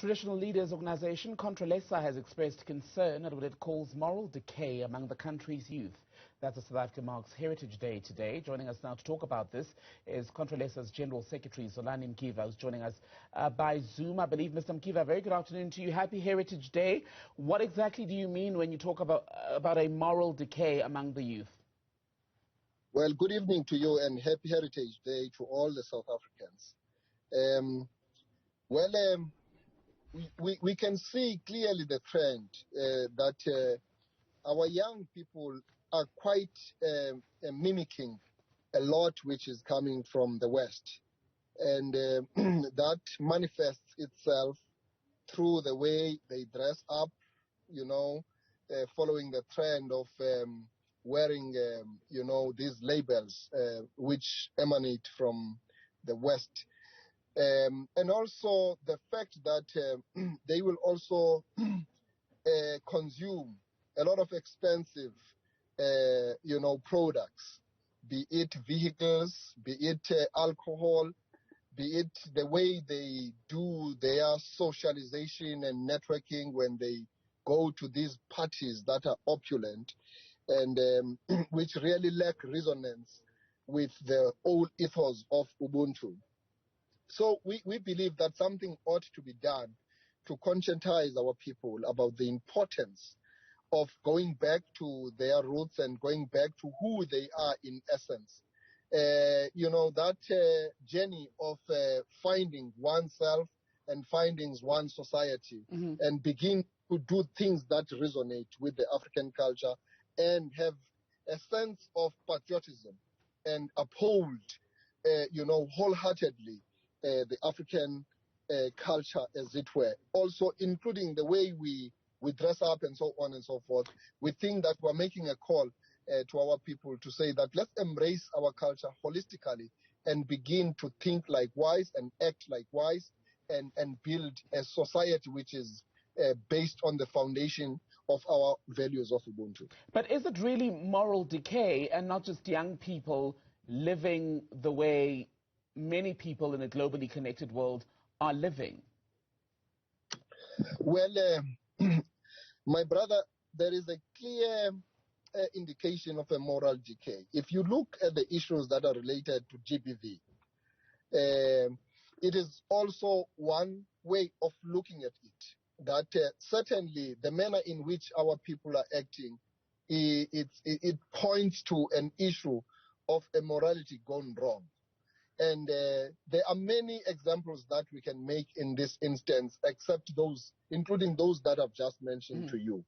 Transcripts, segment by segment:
Traditional Leaders Organization, Contralesa, has expressed concern at what it calls moral decay among the country's youth. That's as South Africa marks Heritage Day today. Joining us now to talk about this is Contralesa's General Secretary, Zolani Mkiva, who's joining us by Zoom. I believe, Mr. Mkiva, very good afternoon to you. Happy Heritage Day. What exactly do you mean when you talk about a moral decay among the youth? Well, good evening to you and happy Heritage Day to all the South Africans. We can see clearly the trend that our young people are quite mimicking a lot which is coming from the West. And that manifests itself through the way they dress up, following the trend of wearing, these labels which emanate from the West. And also the fact that they will also consume a lot of expensive, products, be it vehicles, be it alcohol, be it the way they do their socialization and networking when they go to these parties that are opulent and which really lack resonance with the old ethos of Ubuntu. So we believe that something ought to be done to conscientize our people about the importance of going back to their roots and going back to who they are in essence. That journey of finding oneself and finding one's society and begin to do things that resonate with the African culture and have a sense of patriotism and uphold, wholeheartedly the African culture, as it were. Also, including the way we dress up and so on and so forth. We think that we're making a call to our people to say that let's embrace our culture holistically and begin to think likewise and act likewise and build a society which is based on the foundation of our values of Ubuntu. But is it really moral decay and not just young people living the way many people in a globally connected world are living? Well, my brother, there is a clear indication of a moral decay. If you look at the issues that are related to GBV, it is also one way of looking at it, that certainly the manner in which our people are acting, it points to an issue of a morality gone wrong. And there are many examples that we can make in this instance, except those, including those that I've just mentioned to you.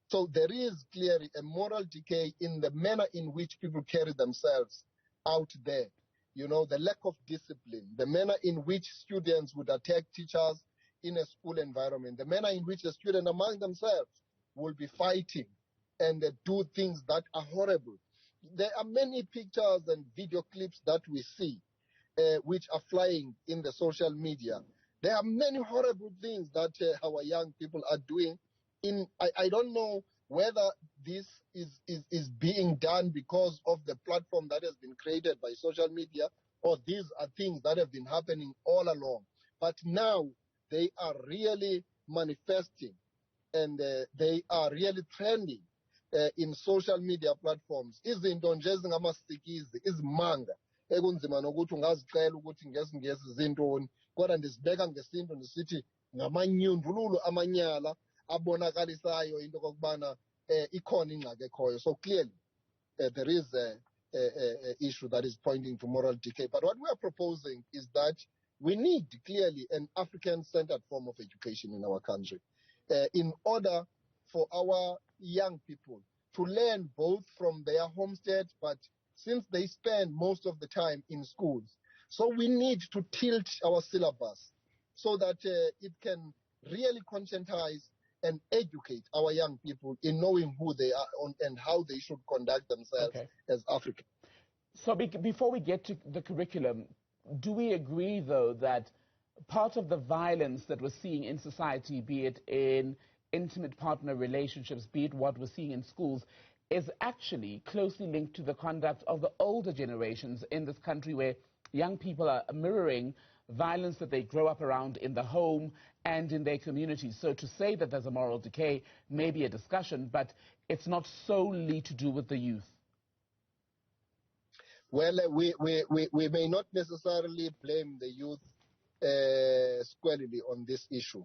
So there is clearly a moral decay in the manner in which people carry themselves out there. The lack of discipline, the manner in which students would attack teachers in a school environment, the manner in which the students among themselves will be fighting and do things that are horrible. There are many pictures and video clips that we see which are flying in the social media. There are many horrible things that our young people are doing. I don't know whether this is being done because of the platform that has been created by social media, or these are things that have been happening all along. But now they are really manifesting and they are really trending in social media platforms. Izinto nje ezingamasikizi, izimanga ekunzima nokuthi ungazicela ukuthi ngezi zintoni, kodwa ndizibeka ngesintu ndisithi ngamanyundululo amanyala abonakalisayo into kokubana ikhona ingxaki ekhoyo. So clearly there is a issue that is pointing to moral decay. But what we are proposing is that we need clearly an African-centered form of education in our country in order for our young people to learn both from their homestead, but since they spend most of the time in schools. So we need to tilt our syllabus so that it can really conscientize and educate our young people in knowing who they are and how they should conduct themselves as Africans. So before we get to the curriculum, do we agree, though, that part of the violence that we're seeing in society, be it in intimate partner relationships, be it what we're seeing in schools, is actually closely linked to the conduct of the older generations in this country, where young people are mirroring violence that they grow up around in the home and in their communities. So to say that there's a moral decay may be a discussion, but it's not solely to do with the youth. Well, we may not necessarily blame the youth squarely on this issue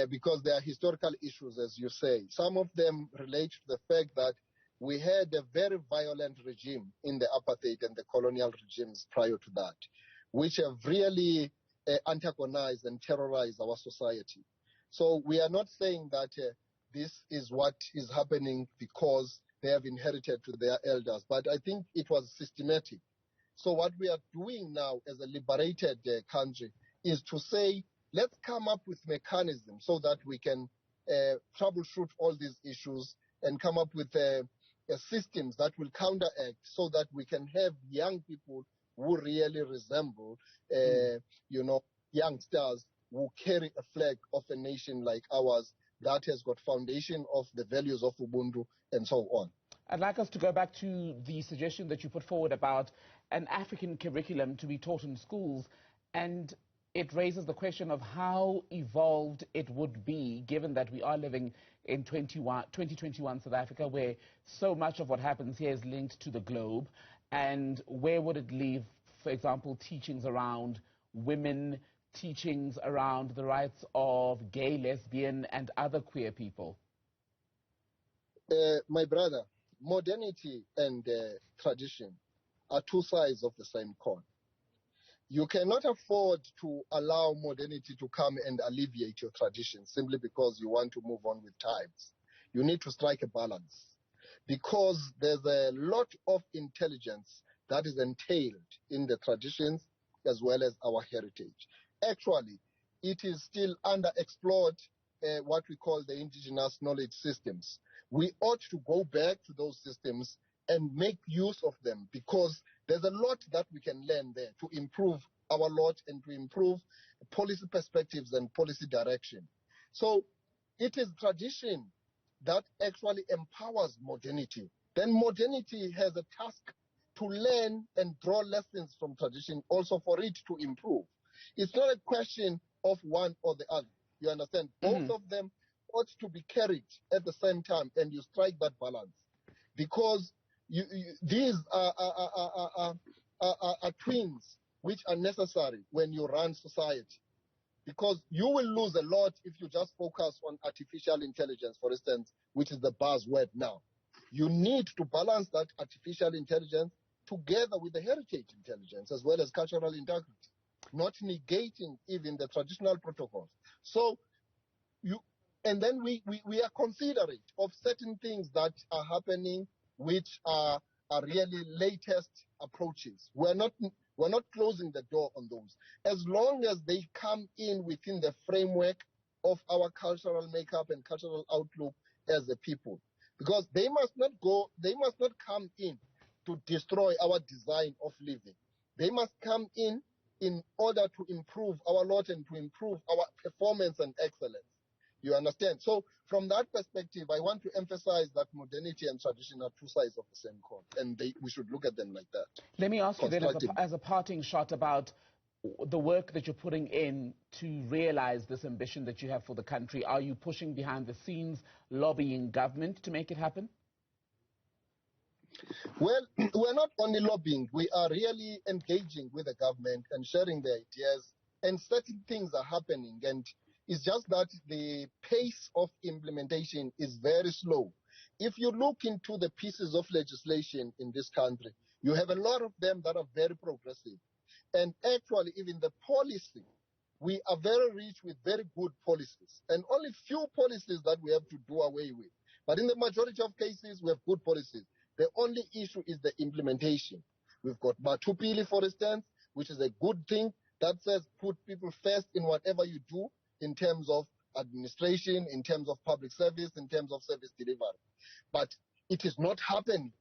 because there are historical issues, as you say. Some of them relate to the fact that we had a very violent regime in the apartheid and the colonial regimes prior to that, which have really antagonized and terrorized our society. So we are not saying that this is what is happening because they have inherited to their elders, but I think it was systematic. So what we are doing now as a liberated country is to say, let's come up with mechanisms so that we can troubleshoot all these issues and come up with systems that will counteract so that we can have young people who really resemble, youngsters who carry a flag of a nation like ours that has got foundation of the values of Ubuntu and so on. I'd like us to go back to the suggestion that you put forward about an African curriculum to be taught in schools, and it raises the question of how evolved it would be, given that we are living in 2021 South Africa, where so much of what happens here is linked to the globe. And where would it leave, for example, teachings around women, teachings around the rights of gay, lesbian, and other queer people? My brother, modernity and tradition are two sides of the same coin. You cannot afford to allow modernity to come and alleviate your tradition simply because you want to move on with times. You need to strike a balance because there's a lot of intelligence that is entailed in the traditions as well as our heritage. Actually, it is still underexplored, what we call the indigenous knowledge systems. We ought to go back to those systems and make use of them because there's a lot that we can learn there to improve our lot and to improve policy perspectives and policy direction. So it is tradition that actually empowers modernity. Then modernity has a task to learn and draw lessons from tradition also for it to improve. It's not a question of one or the other. You understand? Both of them ought to be carried at the same time, and you strike that balance because these are twins which are necessary when you run society, because you will lose a lot if you just focus on artificial intelligence, for instance, which is the buzzword now. You need to balance that artificial intelligence together with the heritage intelligence as well as cultural integrity, not negating even the traditional protocols. So and then we are considerate of certain things that are happening which are really latest approaches. We're not closing the door on those. As long as they come in within the framework of our cultural makeup and cultural outlook as a people. Because they must not come in to destroy our design of living. They must come in order to improve our lot and to improve our performance and excellence. You understand? So from that perspective, I want to emphasize that modernity and tradition are two sides of the same coin, and we should look at them like that. Let me ask you then, as a parting shot, about the work that you're putting in to realize this ambition that you have for the country. Are you pushing behind the scenes, lobbying government to make it happen? Well, we're not only lobbying, we are really engaging with the government and sharing the ideas, and certain things are happening, and it's just that the pace of implementation is very slow. If you look into the pieces of legislation in this country, you have a lot of them that are very progressive. And actually, even the policy, we are very rich with very good policies, and only few policies that we have to do away with. But in the majority of cases, we have good policies. The only issue is the implementation. We've got Matupili, for instance, which is a good thing that says put people first in whatever you do in terms of administration, in terms of public service, in terms of service delivery. But it is not happening,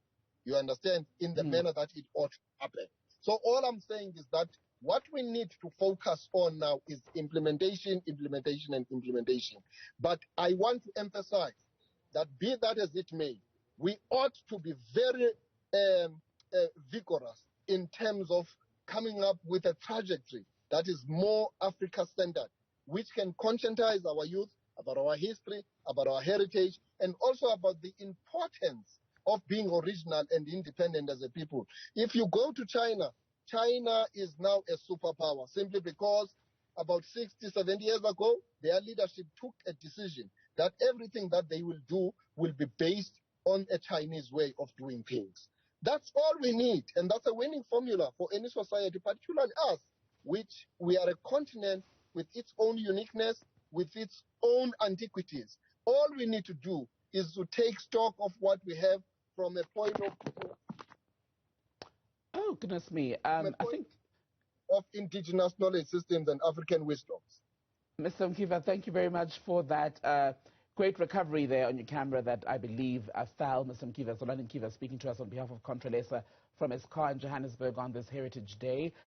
you understand, in the manner that it ought to happen. So all I'm saying is that what we need to focus on now is implementation, implementation, and implementation. But I want to emphasize that be that as it may, we ought to be very vigorous in terms of coming up with a trajectory that is more Africa-centered, which can conscientize our youth about our history, about our heritage, and also about the importance of being original and independent as a people. If you go to China, China is now a superpower simply because about 60, 70 years ago, their leadership took a decision that everything that they will do will be based on a Chinese way of doing things. That's all we need, and that's a winning formula for any society, particularly us, which we are a continent with its own uniqueness, with its own antiquities. All we need to do is to take stock of what we have from a point of view. Oh, goodness me. I think of indigenous knowledge systems and African wisdoms. Mr. Mkiva, thank you very much for that great recovery there on your camera that I believe fell. Mr. Mkiva, Zolani Mkiva speaking to us on behalf of Contralesa from his car in Johannesburg on this Heritage Day.